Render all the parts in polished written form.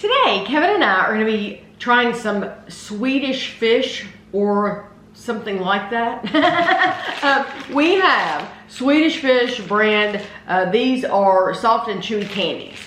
Today, Kevin and I are going to be trying some Swedish fish or something like that. We have Swedish Fish brand. These are soft and chewy candies.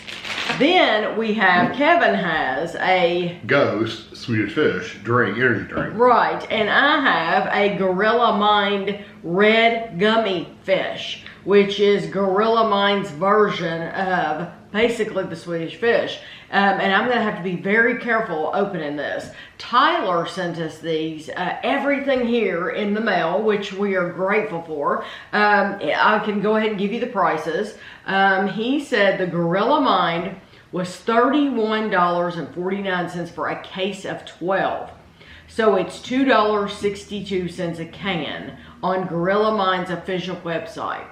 Then we have, Kevin has a Ghost Swedish Fish drink, energy drink. Right, and I have a Gorilla Mind red gummy fish, which is Gorilla Mind's version of basically the Swedish Fish. And I'm going to have to be very careful opening this. Tyler sent us these, everything here in the mail, which we are grateful for. I can go ahead and give you the prices. He said the Gorilla Mind was $31.49 for a case of 12. So it's $2.62 a can on Gorilla Mind's official website.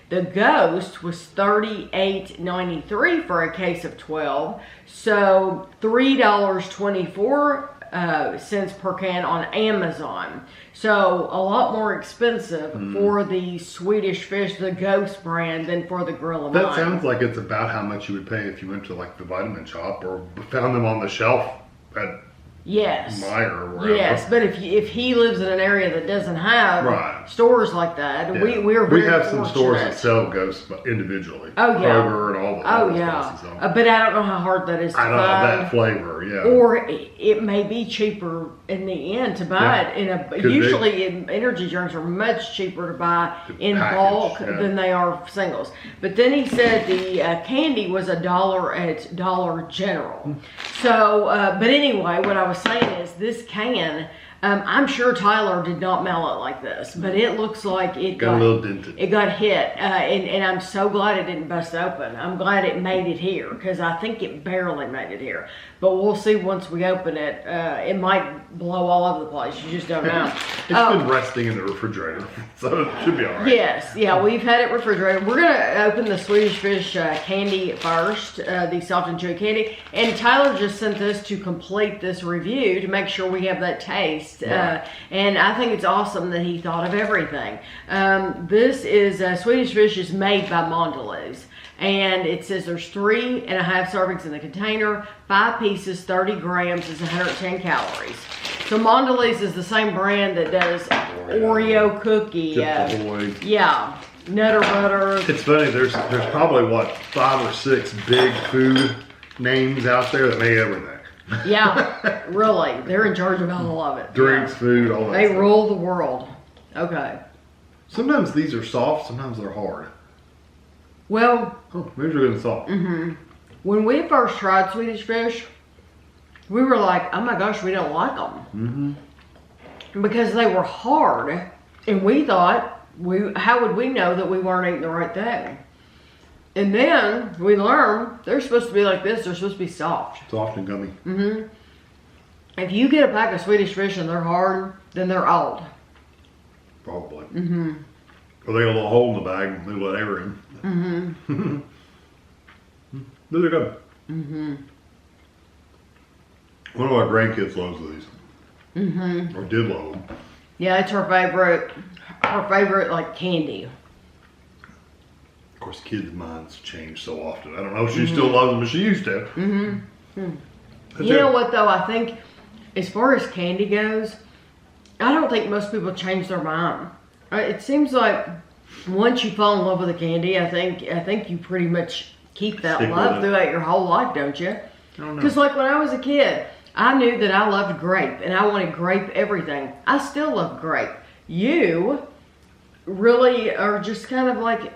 The Ghost was $38.93 for a case of 12, so $3.24 per can on Amazon. So a lot more expensive for the Swedish Fish, the Ghost brand, than for the Gorilla Mind. That sounds like it's about how much you would pay if you went to like the vitamin shop or found them on the shelf at Meyer or wherever. Yes, but if he lives in an area that doesn't have stores like that, we have some stores that sell Ghosts individually. Oh yeah, Kroger and all the places. But I don't know how hard that is to I don't find. know that flavor, yeah. Or it may be cheaper in the end to buy it in a. Usually, energy drinks are much cheaper to buy in bulk than they are singles. But then he said the candy was $1 at Dollar General. So, but anyway, what I was saying is this can, I'm sure Tyler did not mail it like this, but it looks like it got a little dented. It got hit, and I'm so glad it didn't bust open. I'm glad it made it here, because I think it barely made it here. But we'll see once we open it. It might blow all over the place. You just don't know. It's been resting in the refrigerator, so it should be all right. Yes, yeah, we've had it refrigerated. We're going to open the Swedish Fish candy first, the soft and chewy candy. And Tyler just sent this to complete this review to make sure we have that taste. And I think it's awesome that he thought of everything. This is Swedish Fish is made by Mondelez. And it says there's 3.5 servings in the container, 5 pieces, 30 grams is 110 calories. So Mondelez is the same brand that does Oreo cookie. Yeah, Nutter Butter. It's funny, there's probably, what, 5 or 6 big food names out there that make everything. Yeah, really. They're in charge of all of it. Drinks, food, all that They stuff. rule the world. Okay. Sometimes these are soft, sometimes they're hard. Well, maybe they're getting soft. When we first tried Swedish Fish, we were like, oh my gosh, we don't like them. Because they were hard. And we thought, how would we know that we weren't eating the right thing? And then we learned they're supposed to be like this. They're supposed to be soft. Soft and gummy. If you get a pack of Swedish Fish and they're hard, then they're old. Probably. Or they got a little hole in the bag and they let air in. Those are good. One of our grandkids loves these. Or did love them. Yeah, it's her favorite. Her favorite, like, candy. Of course, kids' minds change so often. I don't know if she still loves them as she used to. You know what, though? I think, as far as candy goes, I don't think most people change their mind. It seems like once you fall in love with a candy, I think you pretty much keep that love throughout your whole life, don't you? I don't know. Because like when I was a kid, I knew that I loved grape, and I wanted grape everything. I still love grape. You really are just kind of like,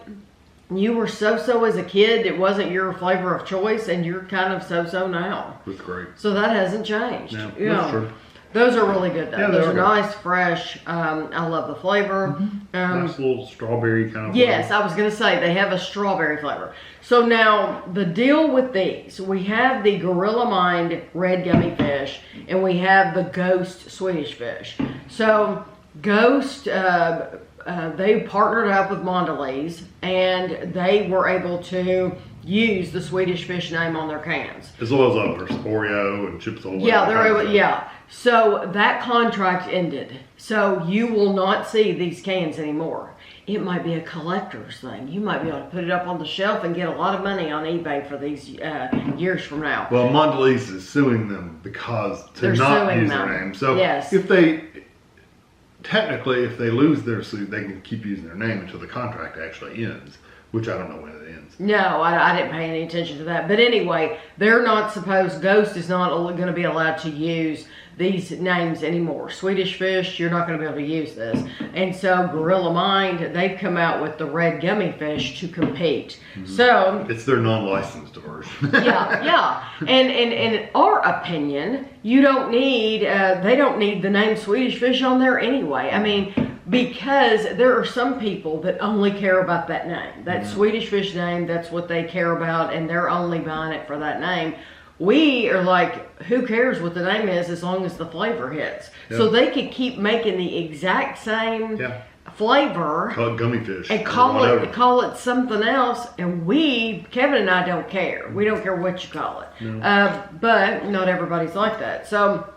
you were so-so as a kid. It wasn't your flavor of choice, and you're kind of so-so now. With grape. So that hasn't changed. Yeah, that's true. Those are really good though. Yeah, those are nice, fresh. I love the flavor. Nice little strawberry kind of Yes, flavor. I was going to say they have a strawberry flavor. So now the deal with these, we have the Gorilla Mind red gummy fish and we have the Ghost Swedish Fish. So Ghost, they partnered up with Mondelez and they were able to use the Swedish Fish name on their cans. As well as others, Oreo and Chips Ahoy. Yeah, they're able, yeah. So that contract ended. So you will not see these cans anymore. it might be a collector's thing. You might be able to put it up on the shelf and get a lot of money on eBay for these years from now. Well, Mondelez is suing them because they're not use their name. So yes. if they lose their suit, they can keep using their name until the contract actually ends, which I don't know when it ends. No, I didn't pay any attention to that. But anyway, they're not supposed, Ghost is not going to be allowed to use these names anymore. Swedish Fish, you're not going to be able to use this. And so Gorilla Mind, they've come out with the red gummy fish to compete. So it's their non-licensed version. yeah. And in our opinion, you don't need, they don't need the name Swedish Fish on there anyway. I mean, because there are some people that only care about that name. That Swedish Fish name, that's what they care about, and they're only buying it for that name. We are like, who cares what the name is as long as the flavor hits? Yep. So they could keep making the exact same flavor. Call it gummy fish. And call it something else. And Kevin and I don't care. We don't care what you call it. No. But not everybody's like that. So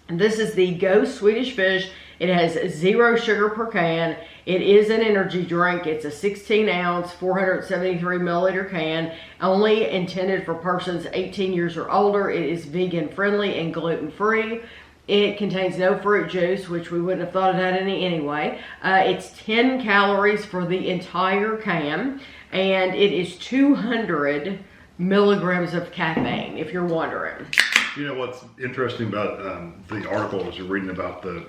this is the Ghost Swedish Fish. It has 0 sugar per can. It is an energy drink. It's a 16-ounce, 473 milliliter can, only intended for persons 18 years or older. It is vegan friendly and gluten free. It contains no fruit juice, which we wouldn't have thought it had any anyway. It's 10 calories for the entire can, and it is 200 milligrams of caffeine, if you're wondering. You know what's interesting about the article as you're reading about the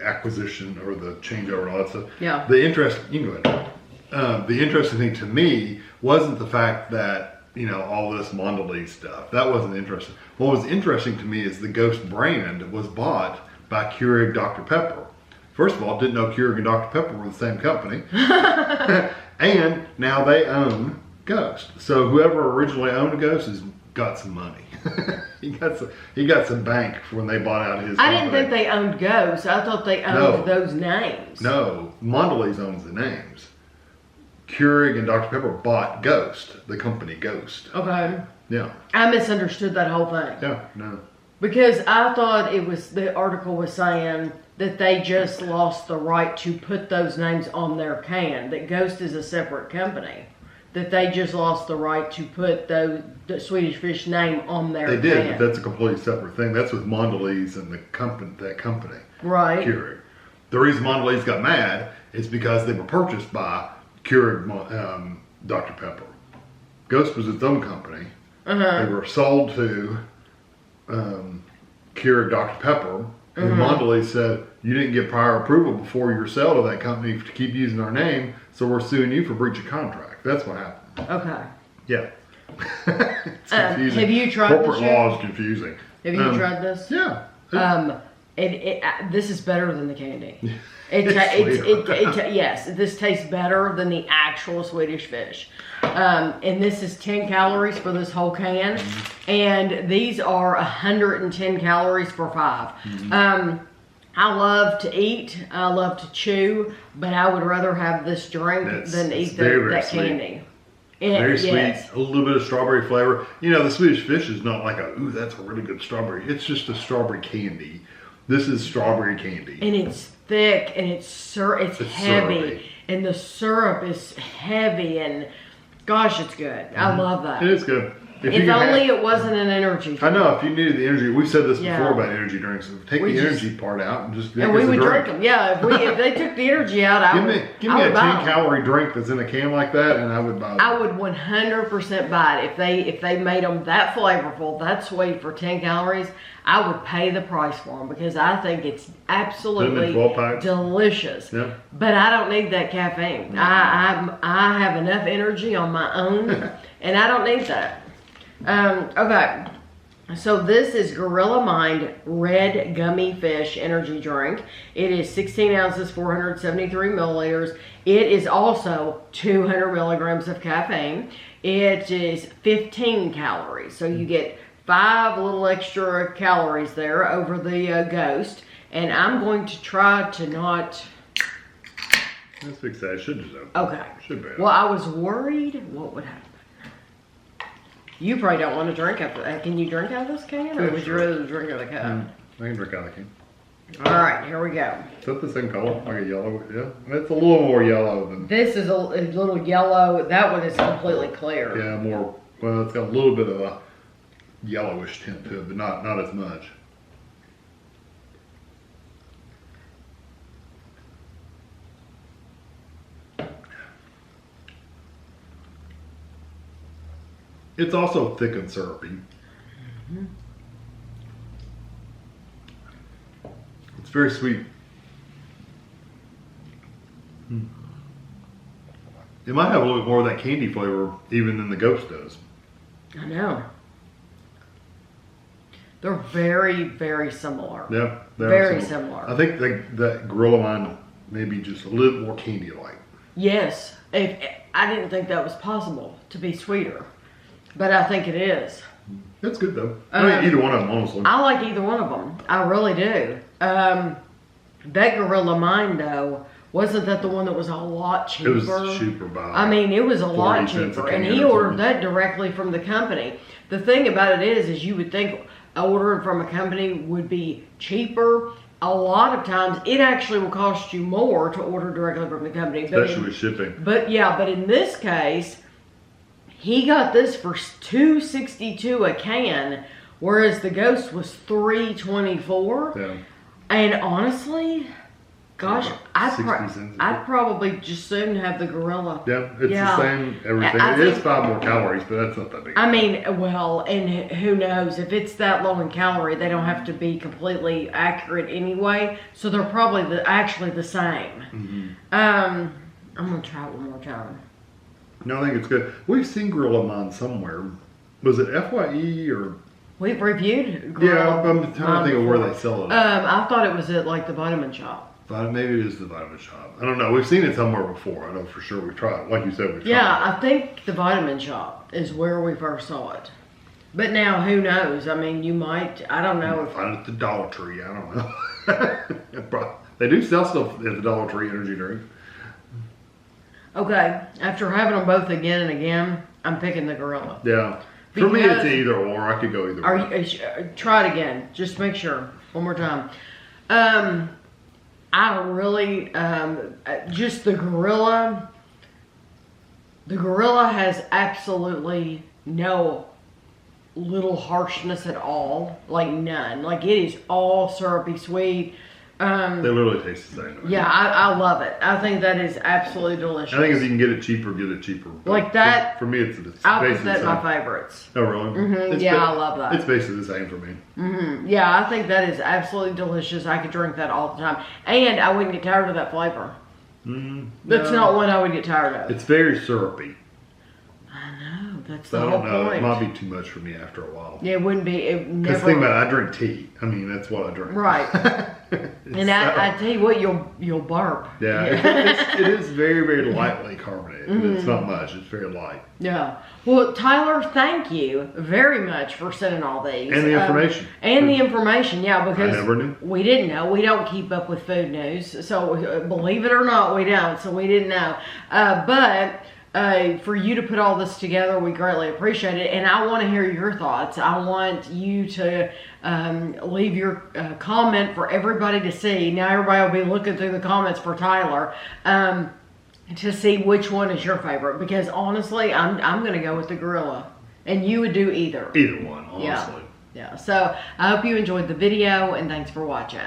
acquisition or the changeover and all that stuff? Yeah. You can go ahead. The interesting thing to me wasn't the fact that, all this Mondelez stuff. That wasn't interesting. What was interesting to me is the Ghost brand was bought by Keurig Dr. Pepper. First of all, didn't know Keurig and Dr. Pepper were the same company. And now they own Ghost. So whoever originally owned Ghost has got some money. he got some bank when they bought out his company. I didn't think they owned Ghost. I thought they owned those names. No, Mondelez owns the names. Keurig and Dr. Pepper bought Ghost, the company Ghost. Okay. Yeah. I misunderstood that whole thing. Yeah, no. Because I thought the article was saying that they just lost the right to put those names on their can, that Ghost is a separate company. That they just lost the right to put the Swedish Fish name on their can. They did, but that's a completely separate thing. That's with Mondelez and that company. Right. Keurig. The reason Mondelez got mad is because they were purchased by Keurig Dr. Pepper. Ghost was its own company. They were sold to Keurig Dr. Pepper. And Mondelez said, you didn't get prior approval before your sale to that company to keep using our name, so we're suing you for breach of contract. That's what happened. Okay. Yeah. It's confusing. Have you tried Corporate law is confusing. Have you tried this? Yeah. This is better than the candy. Yes, this tastes better than the actual Swedish Fish. And this is 10 calories for this whole can. And these are 110 calories for 5. I love to eat. I love to chew. But I would rather have this drink than eat that candy. Very sweet, a little bit of strawberry flavor. The Swedish Fish is not like ooh, that's a really good strawberry. It's just a strawberry candy. This is strawberry candy. And it's thick and it's heavy. Syrupy. And the syrup is heavy and gosh, it's good. I love that. It is good. If only it wasn't an energy drink. I know, if you needed the energy, we've said this before about energy drinks. Take the energy part out and just we would drink them. Yeah, if they took the energy out, give me a 10-calorie drink that's in a can like that, and I would buy it. I would 100% buy it if they made them that flavorful, that sweet for 10 calories. I would pay the price for them because I think it's absolutely delicious. Yeah. But I don't need that caffeine. I have enough energy on my own, and I don't need that. Okay, so this is Gorilla Mind Red Gummy Fish Energy Drink. It is 16 ounces, 473 milliliters. It is also 200 milligrams of caffeine. It is 15 calories, so you get 5 little extra calories there over the Ghost. And I'm going to try to not... Let's fix that. Should just open. Okay. Should be. Well, I was worried what would happen. You probably don't want to drink out of Can you drink out of this can? Or would you rather drink out of the cup? I can drink out of the can. All right, here we go. Is that the same color? Like a yellow? Yeah. It's a little more yellow than. This is a little yellow. That one is completely clear. Yeah, more. Well, it's got a little bit of a yellowish tint to it, but not as much. It's also thick and syrupy. Mm-hmm. It's very sweet. It might have a little bit more of that candy flavor even than the Ghost does. I know. They're very, very similar. Yeah, very similar. I think that Gorilla line maybe just a little more candy-like. Yes, I didn't think that was possible to be sweeter, but I think it is. It's good though. I mean, either one of them, honestly. I like either one of them. I really do. That Gorilla Mine though, wasn't that the one that was a lot cheaper? It was cheaper by. I mean, it was a lot 40 cents a cheaper, and can he or ordered something. that directly from the company. The thing about it is you would think ordering from a company would be cheaper. A lot of times, it actually will cost you more to order directly from the company. Especially with shipping. But in this case, he got this for $2.62 a can, whereas the Ghost was $3.24. Yeah. And honestly, gosh, About 60 cents. I'd probably just soon have the Gorilla. Yeah, it's the same everything. I It is think- 5 more calories, but that's not that big. I mean, well, and who knows, if it's that low in calorie, they don't have to be completely accurate anyway. So they're probably actually the same. Mm-hmm. I'm gonna try it one more time. No, I think it's good. We've seen Gorilla Mine somewhere. Was it FYE or? We've reviewed Yeah, Gorilla I'm trying to think of where before. they sell it. I thought it was at like the vitamin shop. Maybe it is the vitamin shop. I don't know. We've seen it somewhere before. I know for sure. We've tried it. Like you said, we've tried Yeah, it. I think the vitamin shop is where we first saw it. But now, who knows? I mean, you might, I don't know. Find it at the Dollar Tree. I don't know. They do sell stuff at the Dollar Tree energy drink. Okay, after having them both again and again, I'm picking the Gorilla. Yeah. For me, it's Because- either or. I could go either Are way. you, try it again. Just make sure. One more time. I really, just the Gorilla. The Gorilla has absolutely no little harshness at all. Like none. Like it is all syrupy sweet. They literally taste the same. Yeah, I love it. I think that is absolutely delicious. I think if you can get it cheaper, get it cheaper. But Like that- For me, it's I'll put basically that in the my same. favorites. Oh, really? It's Yeah, I love that. It's basically the same for me. Yeah, I think that is absolutely delicious. I could drink that all the time. And I wouldn't get tired of that flavor. That's No. not one I would get tired of. It's very syrupy. I know. That's So the I whole don't know. point. It might be too much for me after a while. Yeah, it wouldn't be. It Because never. think about it, I drink tea. I mean, that's what I drink. Right. And I tell you what, you'll burp. Yeah, it is very, very lightly carbonated. It's not much. It's very light. Yeah. Well, Tyler, thank you very much for sending all these. And the information. And the information, yeah, because I never knew. we didn't know. We don't keep up with food news. So believe it or not, we don't. So we didn't know. But for you to put all this together, we greatly appreciate it. And I want to hear your thoughts. I want you to leave your comment for everybody to see. Now everybody will be looking through the comments for Tyler. To see which one is your favorite, because honestly, I'm gonna go with the Gorilla, and you would do either. Either one, honestly. Yeah. So I hope you enjoyed the video, and thanks for watching.